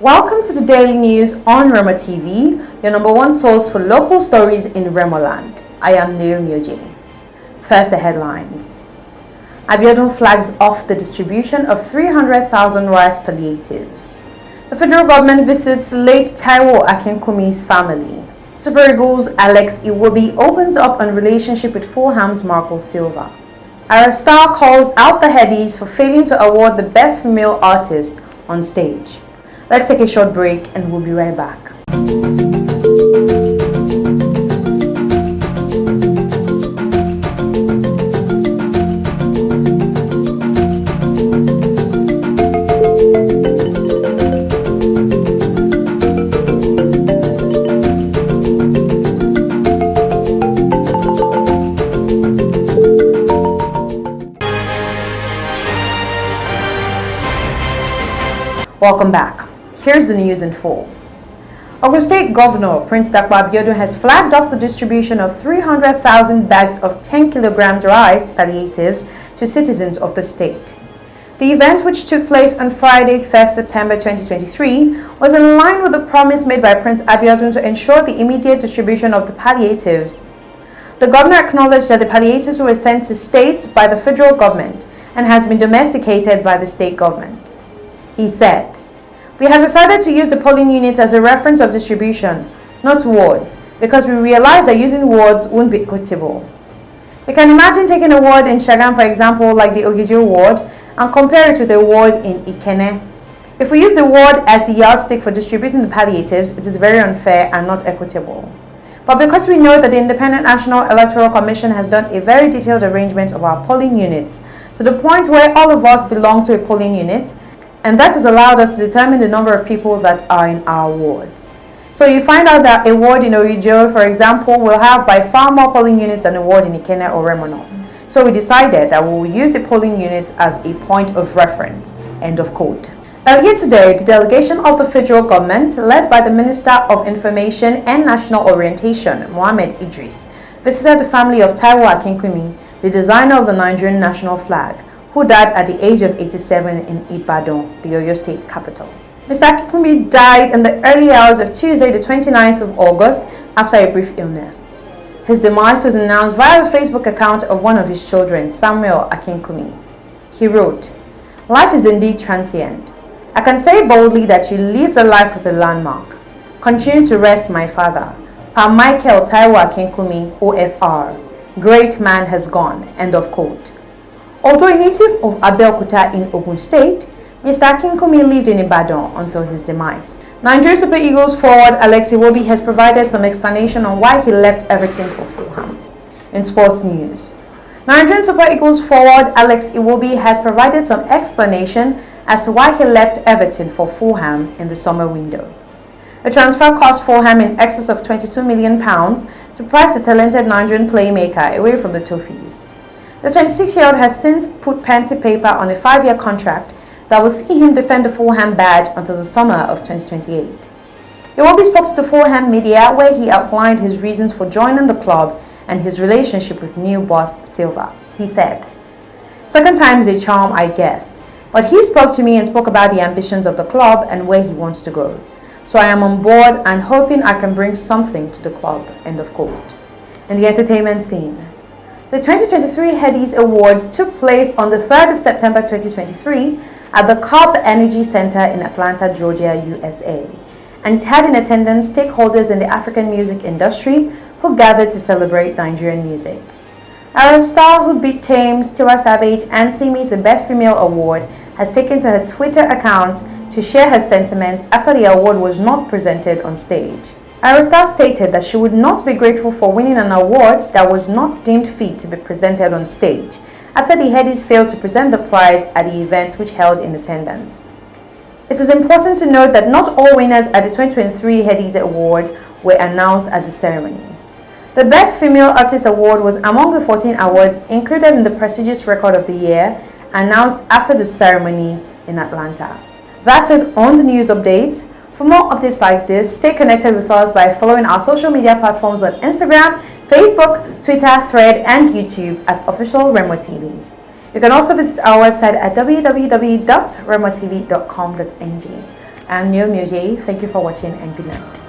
Welcome to the Daily News on Remo TV, your number one source for local stories in Remoland. I am Naomi Oje. First, the headlines. Abiodun flags off the distribution of 300,000 rice palliatives. The federal government visits late Taiwo Akinkunmi's family. Super Eagles Alex Iwobi opens up on relationship with Fulham's Marco Silva. Ayra Starr calls out the Headies for failing to award the best female artist on stage. Let's take a short break and we'll be right back. Welcome back. Here's the news in full. Ogun State Governor Prince Taiwo Abiodun has flagged off the distribution of 300,000 bags of 10 kilograms rice palliatives to citizens of the state. The event, which took place on Friday, 1st September 2023, was in line with the promise made by Prince Abiodun to ensure the immediate distribution of the palliatives. The governor acknowledged that the palliatives were sent to states by the federal government and has been domesticated by the state government. He said, "We have decided to use the polling units as a reference of distribution, not wards, because we realize that using wards won't be equitable. You can imagine taking a ward in Shagam, for example, like the Ogijo ward, and compare it with a ward in Ikene. If we use the ward as the yardstick for distributing the palliatives, it is very unfair and not equitable. But because we know that the Independent National Electoral Commission has done a very detailed arrangement of our polling units to the point where all of us belong to a polling unit, and that has allowed us to determine the number of people that are in our wards. So you find out that a ward in Orijo, for example, will have by far more polling units than a ward in Ikene or Remonoff. So we decided that we will use the polling units as a point of reference." End of quote. Earlier today, the delegation of the federal government, led by the Minister of Information and National Orientation, Mohammed Idris, visited the family of Taiwo Akinkunmi, the designer of the Nigerian national flag, who died at the age of 87 in Ibadan, the Oyo State capital. Mr. Akinkunmi died in the early hours of Tuesday, the 29th of August, after a brief illness. His demise was announced via the Facebook account of one of his children, Samuel Akinkunmi. He wrote, "Life is indeed transient. I can say boldly that you lived a life with a landmark. Continue to rest, my father. Pa Michael Taiwo Akinkunmi, OFR. Great man has gone." End of quote. Although a native of Abiodun in Ogun State, Mr. Akinkunmi lived in Ibadan until his demise. Nigeria Super Eagles forward Alex Iwobi has provided some explanation on why he left Everton for Fulham. In sports news, Nigerian Super Eagles forward Alex Iwobi has provided some explanation as to why he left Everton for Fulham in the summer window. The transfer cost Fulham in excess of £22 million to price the talented Nigerian playmaker away from the Toffees. The 26-year-old has since put pen to paper on a 5-year contract that will see him defend the Fulham badge until the summer of 2028. Iwobi spoke to the Fulham media, where he outlined his reasons for joining the club and his relationship with new boss Silva. He said, "Second time is a charm, I guess, but he spoke to me and spoke about the ambitions of the club and where he wants to go. So I am on board and hoping I can bring something to the club." End of quote. In the entertainment scene, the 2023 Headies Awards took place on the 3rd of September 2023 at the Cobb Energy Center in Atlanta, Georgia, USA. And it had in attendance stakeholders in the African music industry who gathered to celebrate Nigerian music. Ayra Starr, who beat Thames, Tiwa Savage, and Simi's the Best Female Award, has taken to her Twitter account to share her sentiments after the award was not presented on stage. Ayra Starr stated that she would not be grateful for winning an award that was not deemed fit to be presented on stage, after the Headies failed to present the prize at the event which held in attendance. It is important to note that not all winners at the 2023 Headies Award were announced at the ceremony. The Best Female Artist Award was among the 14 awards included in the prestigious Record of the Year, announced after the ceremony in Atlanta. That's it on the news updates. For more updates like this, stay connected with us by following our social media platforms on Instagram, Facebook, Twitter, Thread, and YouTube at Official Remo TV. You can also visit our website at www.remotv.com.ng. I'm Neo Myoje. Thank you for watching and good night.